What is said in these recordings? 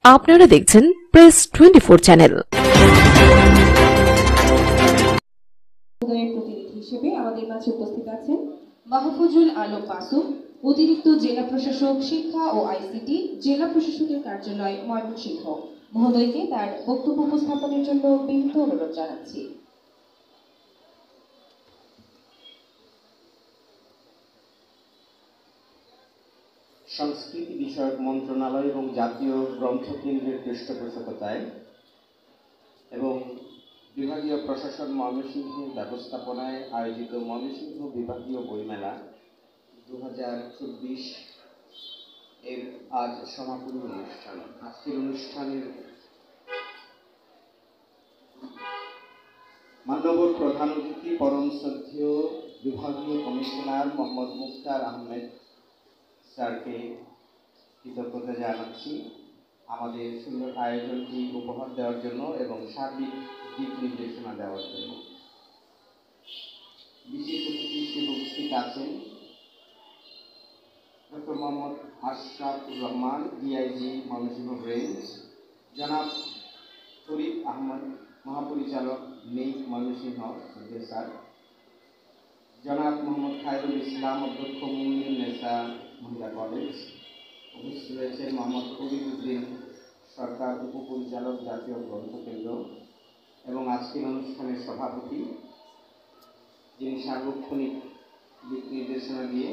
আপনারা দেখছেন press 24 channel. প্রতিনিধি হিসেবে আমাদের মাঝে উপস্থিত আছেন মাহফুজুল আলম মাসুম, অতিরিক্ত জেলা প্রশাসক শিক্ষা ও আইসিটি, জেলা প্রশাসকের কার্যালয় ময়মনসিংহ। মহোদয়কে তার বক্তব্য উপস্থাপনের জন্য বিনীত অনুরোধ জানাচ্ছি। সংস্কৃতি বিষয়ক মন্ত্রণালয় এবং জাতীয় গ্রন্থ কেন্দ্রের পৃষ্ঠপোষকতায় এবং বিভাগীয় প্রশাসন ময়মনসিংহের ব্যবস্থাপনায় আয়োজিত ময়মনসিংহ বিভাগীয় বইমেলা 2024 এর আজ সমাপনী অনুষ্ঠান। আজকের অনুষ্ঠানের মান্যবর প্রধান অতিথি পরম শ্রদ্ধেয় বিভাগীয় কমিশনার মোহাম্মদ মুখতার আহমেদ স্যারকে কৃতজ্ঞতা জানাচ্ছি আমাদের সুন্দর আয়োজনটি উপহার দেওয়ার জন্য এবং সার্বিক দিক নির্দেশনা দেওয়ার জন্য। বিশেষ অতিথি হিসেবে উপস্থিত আছেন doctor Mohammad Ashrafur Rahman, DIG Mymensingh range, জনাব ফরিদ আহমদ, মহাপরিচালক নেই ময়মনসিংহ স্যার, জনাব মোহাম্মদ খায়রুল ইসলাম, অধ্যক্ষ মুমিনুন্নেসা মহিলা কলেজ, উপস্থিত রয়েছেন মোহাম্মদ ফরিদউদ্দিন সরকার, উপপরিচালক জাতীয় গ্রন্থ কেন্দ্র, এবং আজকের অনুষ্ঠানের সভাপতি যিনি সার্বক্ষণিক দিক নির্দেশনা দিয়ে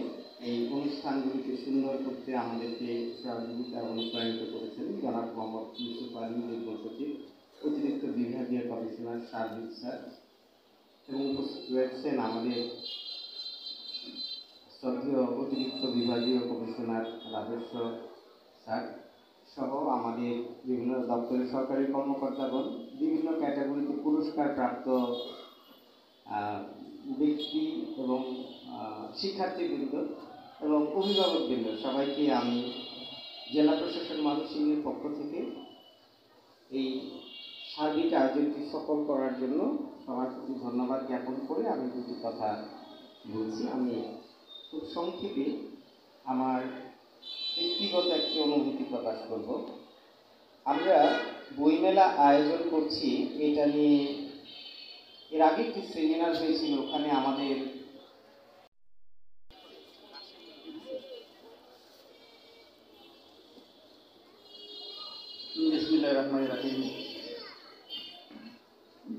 এই অনুষ্ঠানগুলিকে সুন্দর করতে আমাদেরকে সহযোগিতা অনুপ্রাণিত করেছেন, জনাব মোহাম্মদ ইউসুফ আলী, যুগ্ম সচিব, অতিরিক্ত বিভাগীয় কমিশনার সার্বিক স্যার, এবং উপস্থিত রয়েছেন আমাদের শ্রদ্ধেয় অতিরিক্ত বিভাগীয় কমিশনার রাজস্ব স্যার সহ আমাদের বিভিন্ন দপ্তরের সরকারি কর্মকর্তাগণ, বিভিন্ন ক্যাটাগরিতে পুরস্কার প্রাপ্ত ব্যক্তি এবং শিক্ষার্থীবৃন্দ এবং অভিভাবকবৃন্দ, সবাইকে আমি জেলা প্রশাসন ময়মনসিংহের পক্ষ থেকে এই সার্বিক আয়োজনটি সফল করার জন্য সবার প্রতি ধন্যবাদ জ্ঞাপন করে আমি দুটি কথা বলছি। আমি খুব সংক্ষেপে আমার ব্যক্তিগত একটি অনুভূতি প্রকাশ করব। আমরা বইমেলা আয়োজন করছি, এটা নিয়ে এর আগে একটি সেমিনার হয়েছিল, ওখানে আমাদের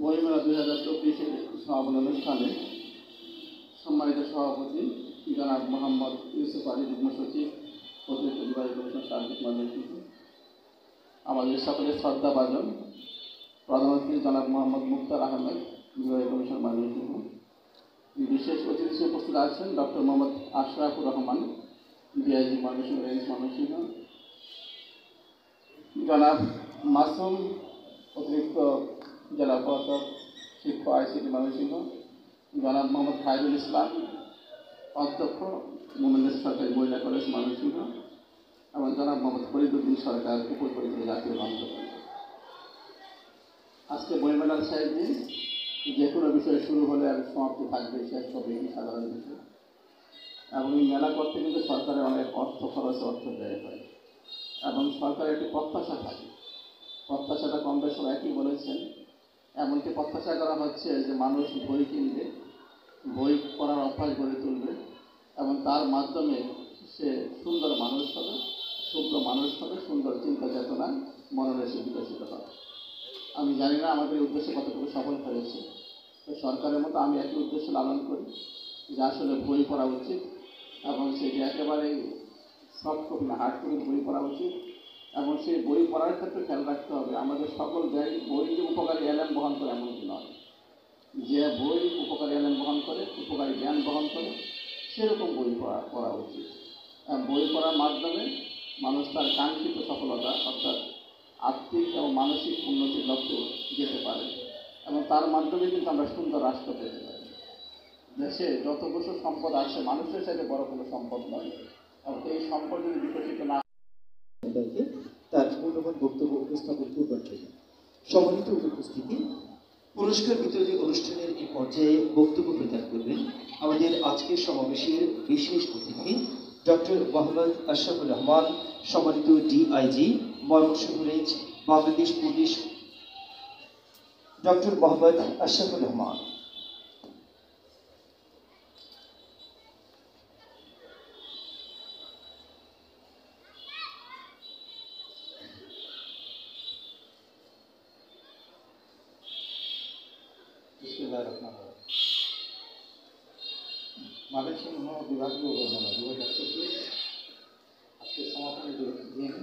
বইমেলা 2024-এর সমাপনী অনুষ্ঠানে সম্মানিত সভাপতি জনাব মোহাম্মদ ইউসুফ আলী, যুগ্ম সচিব, অতিরিক্ত বিভাগীয় কমিশনার সার্বিক ময়মনসিংহ, আমাদের সকলের শ্রদ্ধাভাজন প্রধান অতিথি জনাব মোহাম্মদ মুখতার আহমেদ, বিভাগীয় কমিশনার ময়মনসিংহ, বিশেষ অতিথি হিসেবে উপস্থিত আছেন doctor Mohammad Ashrafur Rahman, DIG Mymensingh range Mymensingh, জনাব মাসুম, অতিরিক্ত জেলা প্রশাসক শিক্ষা আইসিটি ময়মনসিংহ, জনাব মোহাম্মদ খায়রুল ইসলাম, অধ্যক্ষ মুমিনুন্নেসা সরকারি মহিলা কলেজ ময়মনসিংহ, এবং জনাব মোহাম্মদ ফরিদউদ্দিন সরকার, উপপরিচালক জাতীয় গ্রন্থ কেন্দ্র। আজকে বইমেলার সাইডে যে কোনো বিষয় শুরু হলে আর সমাপ্তি থাকবে, শেষ হবে সাধারণ বিষয়, এবং এই মেলা করতে কিন্তু সরকারের অনেক অর্থ খরচ, অর্থ ব্যয় হয় এবং সরকারের একটি প্রত্যাশা থাকে। প্রত্যাশাটা কম বেশি একই বলেছেন, এমনকি প্রত্যাশা করা হচ্ছে যে মানুষ বই কিনবে, বই পড়ার অভ্যাস গড়ে তুলবে এবং তার মাধ্যমে সে সুন্দর মানুষ হবে, শুভ্র মানুষ হবে, সুন্দর চিন্তা চেতনা মননে সে বিকশিত হবে। আমি জানি না আমাদের এই উদ্দেশ্যে কতটুকু সফল হয়েছে। তো সরকারের মতো আমি একই উদ্দেশ্য লালন করি যে আসলে বই পড়া উচিত এবং সেটি একেবারেই সফট কপি না, হার্ড কপি বই পড়া উচিত, এবং সেই বই পড়ার ক্ষেত্রে খেয়াল রাখতে হবে আমাদের সকল বই যে উপকারী এলেম বহন করে এমনটি নয়। যে বই উপকারী এলেম বহন করে, উপকারী জ্ঞান বহন করে, সেরকম বই পড়া উচিত। বই পড়ার মাধ্যমে মানুষ তার কাঙ্ক্ষিত সফলতা অর্থাৎ আর্থিক এবং মানসিক উন্নতির লক্ষ্যে যেতে পারে এবং তার মাধ্যমে কিন্তু আমরা সুন্দর রাষ্ট্র পেতে পারি। দেশে যত কিছু সম্পদ আছে মানুষের সাথে বড় কোনো সম্পদ নয়, এবং এই সম্পদ যদি বিকশিত না তার মূল্যবান বক্তব্য উপস্থাপন করবার জন্য সম্মানিত উপস্থিতি, পুরস্কার বিতরণী অনুষ্ঠানের এই পর্যায়ে বক্তব্য প্রদান করবেন আমাদের আজকের সমাবেশের বিশেষ অতিথি ডক্টর মোহাম্মদ আশরাফুর রহমান, সম্মানিত DIG Mymensingh range Bangladesh police doctor Mohammad Ashraful Rahman. Mymensingh বিভাগীয় গণনা 2024 আজকে সমাপনী দিন।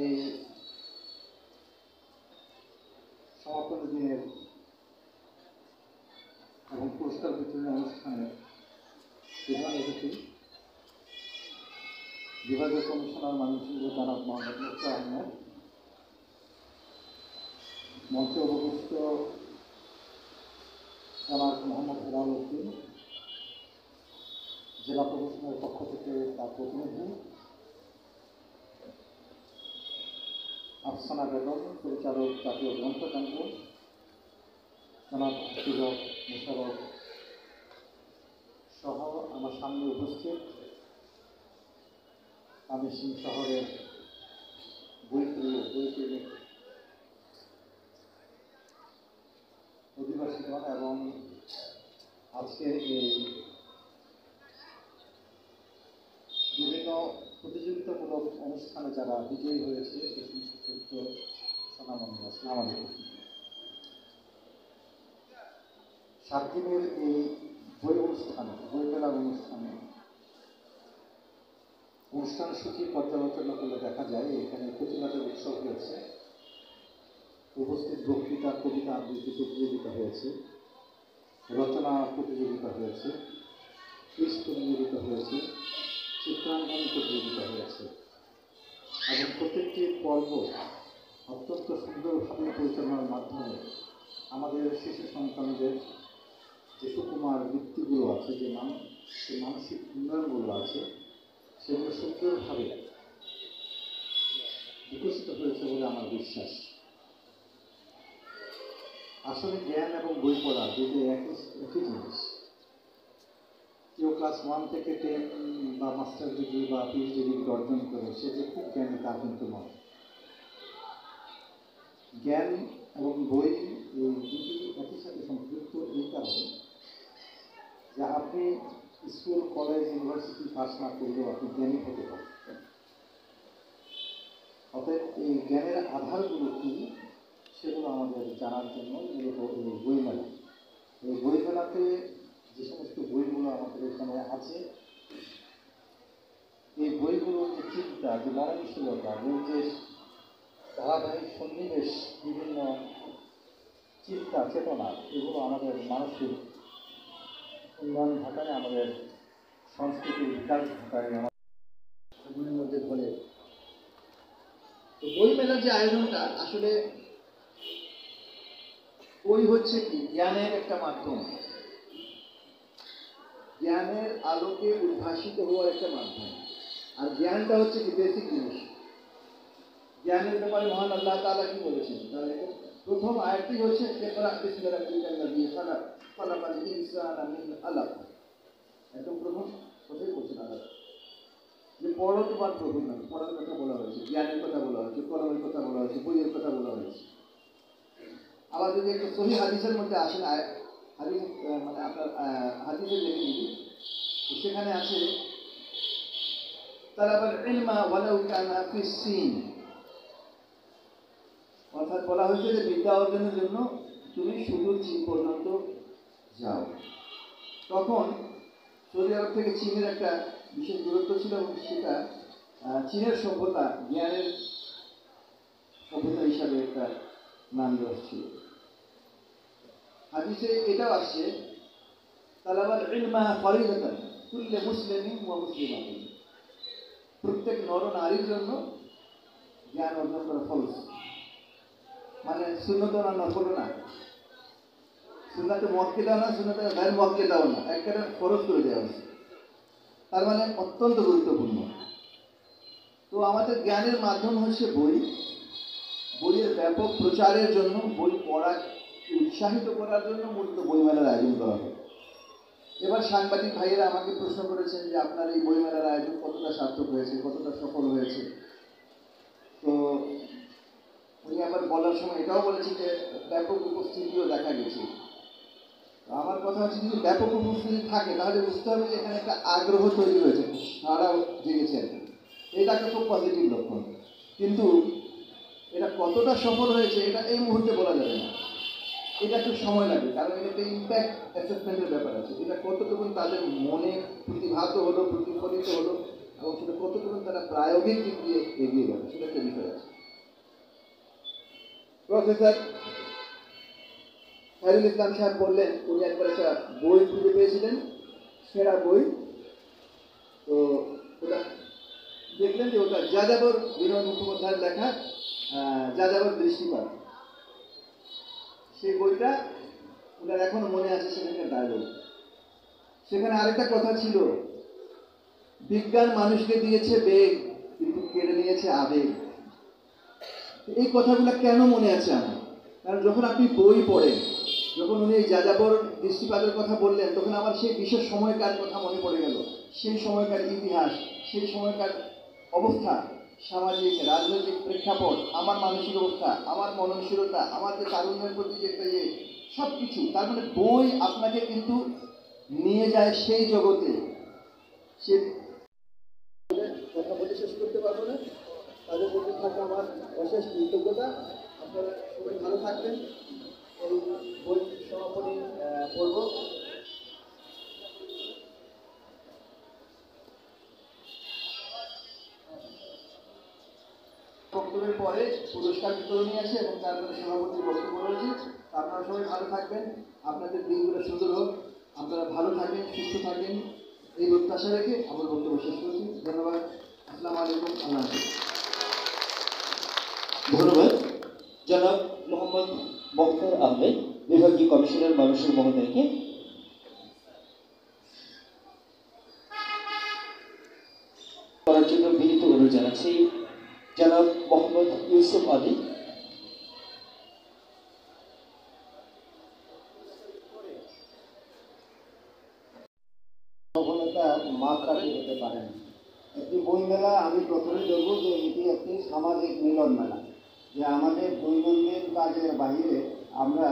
এই সমাপনী দিনের এবং পুরস্কার বিতরণী অনুষ্ঠানে প্রধান অতিথি বিভাগীয় কমিশনার ময়মনসিংহ জনাব মোহাম্মদ মুক্তা আহমেদ, মঞ্চে উপবিষ্ট জনাব মোহাম্মদ হেলাল উদ্দিন, জেলা প্রশাসনের পক্ষ থেকে তার প্রতিনিধি, আফসানা বেগম, পরিচালক জাতীয় গ্রন্থকেন্দ্র, জনাব সুজক মোশারফ সহ আমার সামনে উপস্থিত ময়মনসিংহ শহরের বইপ্রেমিক অধিবাসীগণ এবং আজকের এই বিভিন্ন প্রতিযোগিতামূলক অনুষ্ঠানে যারা বিজয়ী হয়েছে এই সমস্ত ছোট্ট সোনামণি, আসসালামু আলাইকুম। 7 দিনের এই বই মেলার অনুষ্ঠান সূচি পর্যালোচনা করলে দেখা যায় এখানে প্রতিবাদের উৎসব হয়েছে, উপস্থিত বক্তৃতা, কবিতা আবৃত্তি প্রতিযোগিতা হয়েছে, রচনা প্রতিযোগিতা হয়েছে, কুইজ প্রতিযোগিতা হয়েছে, চিত্রাঙ্কন প্রতিযোগিতা হয়েছে এবং প্রত্যেকটি পর্ব অত্যন্ত সুন্দরভাবে পরিচালনার মাধ্যমে আমাদের শিশু সন্তানদের যে সুকুমার বৃত্তিগুলো আছে, যে মানসিক উন্নয়নগুলো আছে, সেগুলো সুন্দরভাবে বিকশিত হয়েছে বলে আমার বিশ্বাস। আসলে জ্ঞান এবং বই পড়া দুটো একই জিনিস। কেউ ক্লাস 1 থেকে 10 বা মাস্টার ডিগ্রি বা পিএইচডি ডিগ্রি অর্জন করে সে যে খুব জ্ঞানী তা কিন্তু নয়। জ্ঞান এবং বই এই দুটি একই সাথে সম্পৃক্ত এই কারণে যে আপনি স্কুল, কলেজ, ইউনিভার্সিটি পাস না করলেও আপনি জ্ঞানী হতে পারেন। অতএব এই জ্ঞানের আধারগুলো কী সেগুলো আমাদের জানার জন্য মূলত এই বইমেলা। এই বইমেলাতে যে সমস্ত বইগুলো আমাদের এখানে আছে, এই বইগুলোর যে চিন্তা, যে মননশীলতা, বই যে ধারাবাহিক সন্নিবেশ, বিভিন্ন চিন্তা চেতনা, এগুলো আমাদের মানসিক উন্নয়ন ঘটায়, আমাদের সংস্কৃতির বিকাশ ঘটায়, আমাদের মধ্যে ধরে। তো বইমেলার যে আয়োজনটা, আসলে বই হচ্ছে কি জ্ঞানের একটা মাধ্যম, জ্ঞানের আলোকে উদ্ভাসিত হওয়ার একটা মাধ্যম। আর জ্ঞানটা হচ্ছে কি বেসিক জিনিস। জ্ঞানের ব্যাপারে মহান আল্লাহ তাআলা কি বলেছেন? তাহলে প্রথম আয়াতটি হচ্ছে ইকরা বিসমি রাব্বিকাল্লাযী খালাক খালাকাল ইনসানা মিন আলাক। একদম প্রথম কথাই বলছেন আল্লাহ যে পড়ো, তোমার প্রথম নাম, পড়ার কথা বলা হয়েছে, জ্ঞানের কথা বলা হয়েছে, কলমের কথা বলা হয়েছে, বইয়ের কথা বলা হয়েছে। আবার যদি একটু সহিহ হাদিসের মধ্যে আসেন, হাদিস মানে আপনার হাদিসে দেখে নিবি, সেখানে আছে তালাবাল ইলমা ওয়ালাউ কানা ফিস সিন, অর্থাৎ বলা হয়েছে যে বিদ্যা অর্জনের জন্য তুমি সুদূর চীন পর্যন্ত যাও। তখন সৌদি আরব থেকে চীনের একটা বিশেষ দূরত্ব ছিল এবং সেটা চীনের সভ্যতা জ্ঞানের সভ্যতা হিসাবে একটা নাম ছিল। হাদিসে এটাও আসছে তালাবাল ইলমা ফরিদাতান কুল্লি মুসলিমিন ওয়া মুসলিমাতিন, প্রত্যেক নর নারীর জন্য জ্ঞান অর্জন করা ফরজ। মানে সুন্নত না, নফল না, সুন্নাতে মুআক্কাদাও না, সুন্নাতে গায়র মুআক্কাদাও না, একেবারে ফরজ করে দেওয়া হয়েছে। তার মানে অত্যন্ত গুরুত্বপূর্ণ। তো আমাদের জ্ঞানের মাধ্যম হচ্ছে বই। বইয়ের ব্যাপক প্রচারের জন্য, বই পড়া উৎসাহিত করার জন্য মূলত বইমেলার আয়োজন করা হয়। এবার সাংবাদিক ভাইয়েরা আমাকে প্রশ্ন করেছেন যে আপনার এই বইমেলার আয়োজন কতটা সার্থক হয়েছে, কতটা সফল হয়েছে। তো উনি আবার বলার সময় এটাও বলেছেন যে ব্যাপক উপস্থিতিও দেখা গেছে। আমার কথা হচ্ছে যদি ব্যাপক উপস্থিতি থাকে তাহলে বুঝতে হবে যে এখানে একটা আগ্রহ তৈরি হয়েছে, সারা জেগেছে আর কি। এটা একটা খুব পজিটিভ লক্ষণ। কিন্তু এটা কতটা সফল হয়েছে এটা এই মুহূর্তে বলা যাবে না, এটা একটু সময় লাগবে, কারণ এটা একটা ইম্প্যাক্ট অ্যাসেসমেন্টের ব্যাপার আছে। এটা কতটুকু তাদের মনে প্রতিভাত হলো, প্রতিফলিত হলো, এবং সেটা কতটুকু তারা প্রায়োগিক দিক দিয়ে এগিয়ে গেল, সেটা একটা বিষয় আছে। প্রফেসর খায়রুল ইসলাম সাহেব বললেন উনি একবার একটা বই খুঁজে পেয়েছিলেন, সেরা বই। তো ওটা দেখলেন যে ওটা যাযাবর বিনোদ মুখোপাধ্যায়ের লেখা যাযাবর দৃষ্টিপাত। সেই বইটা ওনার এখনো মনে আছে, সেখানকার ডায়লগ। সেখানে আরেকটা কথা ছিল, বিজ্ঞান মানুষকে দিয়েছে বেগ কিন্তু কেড়ে নিয়েছে আবেগ। এই কথাগুলো কেন মনে আছে আমার? কারণ যখন আপনি বই পড়েন, যখন উনি এই যাযাবর দৃষ্টিপাতের কথা বললেন, তখন আমার সেই বিশেষ সময়কার কথা মনে পড়ে গেল। সেই সময়কার ইতিহাস, সেই সময়কার অবস্থা, সামাজিক রাজনৈতিক প্রেক্ষাপট, আমার মানসিক অবস্থা, আমার মননশীলতা, আমার যে তারুণ্যের প্রতি যে একটা সব কিছু। তার মানে বই আপনাকে কিন্তু নিয়ে যায় সেই জগতে। সে কথা বলে শেষ করতে পারবো না, তাদের প্রতি থাকে আমার অশেষ কৃতজ্ঞতা। আপনারা সবাই ভালো থাকবেন। এই বই সমাপনী পড়ব। বক্তব্যের পরে পুরস্কার বিতরণী আছে এবং তারপরে সভাপতির বক্তব্য রয়েছে। আপনারা সবাই ভালো থাকবেন, আপনাদের দিনগুলো সুন্দর হোক, আপনারা ভালো থাকেন, সুস্থ থাকেন, এই প্রত্যাশা রেখে আমার বক্তব্য শেষ করছি। ধন্যবাদ। আসসালামু আলাইকুম। আল্লাহ হাফিজ। ধন্যবাদ জনাব মোহাম্মদ মোখতার আহমেদ, বিভাগীয় কমিশনার মানুষের মহোদয়কে। করার জন্য বিনীত অনুরোধ জানাচ্ছি জনাব মোহাম্মদ ইউসুফ আলী। সফলতা মাপকাঠি হতে পারে না। একটি বই মেলা আমি প্রথমে বলবো যে এটি একটি সামাজিক মিলন মেলা, যে আমাদের দৈনন্দিন কাজের বাইরে আমরা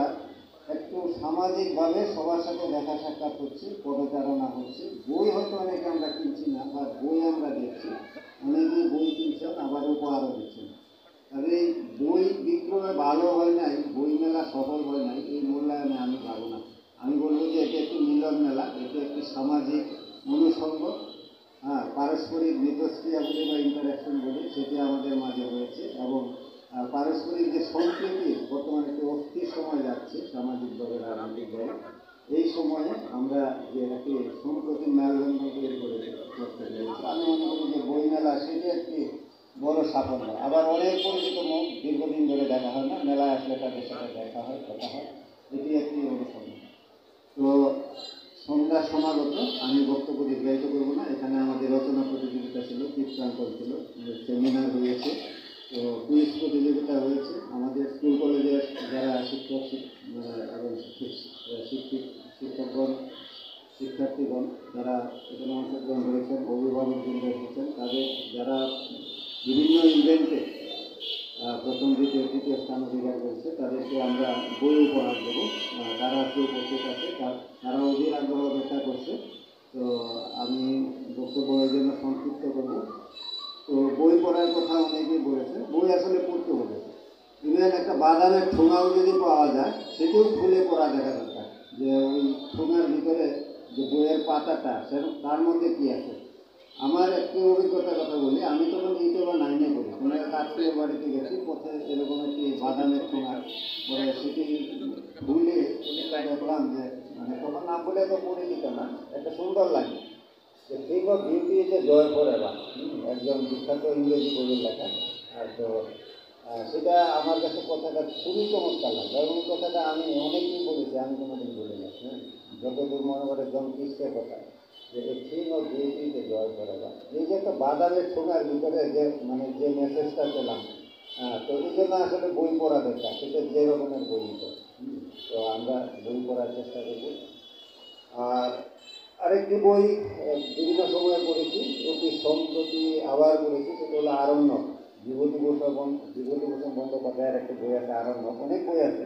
একটু সামাজিকভাবে সবার সাথে দেখা সাক্ষাৎ করছি, পদচারণা হচ্ছে। বই হয়তো অনেকে আমরা কিনছি না, বা বই আমরা দেখছি, অনেকেই বই কিনছেন আবার উপহারও দিচ্ছেন। তবে এই বই বিক্রয় ভালো হয় নাই, বই মেলা সফল হয় নাই, এই মূল্যায়নে আমি যাবো না। আমি বলবো যে এটি একটি মিলন মেলা, এটি একটি সামাজিক অনুষঙ্গ, পারস্পরিক মিথস্ক্রিয়া বলি বা ইন্টারাকশন বলি, সেটি আমাদের মাঝে হয়েছে। এবং পারস্পরিক যে সম্প্রীতি, বর্তমানে একটি অস্থির সময় যাচ্ছে সামাজিকভাবে, রাজনৈতিকভাবে, এই সময়ে আমরা যে একটি সম্প্রতি মেলবন্ধন তৈরি করতে পেরেছি, আমি মনে করি যে বই মেলা সেটি একটি বড় সাফল্য। আবার অনেক পরিচিত মুখ দীর্ঘদিন ধরে দেখা হয় না, মেলায় আসলে তাদের সাথে দেখা হয়, কথা হয়, এটি একটি অনুসরণ। তো সন্ধ্যা সমাগত, আমি বক্তব্য দীর্ঘায়িত করবো না। এখানে আমাদের রচনা প্রতিযোগিতা ছিল, চিত্রাঙ্কন ছিল, সেমিনার হয়েছে, তো কুইজ প্রতিযোগিতা হয়েছে। আমাদের স্কুল কলেজের যারা শিক্ষক এবং শিক্ষকগণ, শিক্ষার্থীগণ যারা এখানে অংশগ্রহণ করেছেন, অভিভাবকবৃন্দ এসেছেন, তাদের যারা বিভিন্ন ইভেন্টে প্রথম দ্বিতীয় তৃতীয় স্থান অধিকার করেছে, তাদেরকে আমরা বই উপহার দেবো। তারা আজকে উপস্থিত আছে, তারা অধীর আগ্রহ ব্যক্ত করছে। তো আমি বক্তব্য এই জন্য সংক্ষিপ্ত করব। তো বই পড়ার কথা অনেকেই বলেছে, বই আসলে পড়তে হবে। ইভেন একটা বাদামের ঠোঙাও যদি পাওয়া যায়, সেটিও খুলে পড়া দেখা দরকার, যে ওই ঠোঙার ভিতরে যে বইয়ের পাতাটা, তার মধ্যে কী আছে। আমার একটি অভিজ্ঞতার কথা বলি, আমি তখন এইটা বা নাইনে পড়ি, কোনো এক আত্মীয় বাড়িতে গেছি, পথে এরকম একটি বাদামের ঠোঙার পরে সেটি ভুলে দেখলাম যে, মানে তখন না বলে তো পরিচিত না, একটা সুন্দর লাগে যে থিং অফ বিউটি যে জয় ফরএভার, একজন বিখ্যাত ইংরেজি বইয়ের লেখা। আর তো সেটা আমার কাছে কথাটা খুবই চমৎকার লাগে, এবং কথাটা আমি অনেকদিন বলেছি, আমি কোনোদিন বলি না। যতদূর মনে করে জন কিসের কথা, যে থিং অফ বিউটি যে জয় ফরএভার, এই যে একটা বাদামের ঠোঙার ভিতরে যে মানে যে মেসেজটা পেলাম, তো এই জন্য আসলে বই পড়া দরকার, সেটা যে রকমের বই। তো আমরা বই পড়ার চেষ্টা করব। আর আরেকটি বই বিভিন্ন সময়ে পড়েছি, অতি সম্প্রতি আবার পড়েছি, সেটা হলো আরণ্যক। বিভূতিভূষণ বন্দ্যোপাধ্যায়ের একটা বই আছে আরণ্যক, অনেক বই আছে।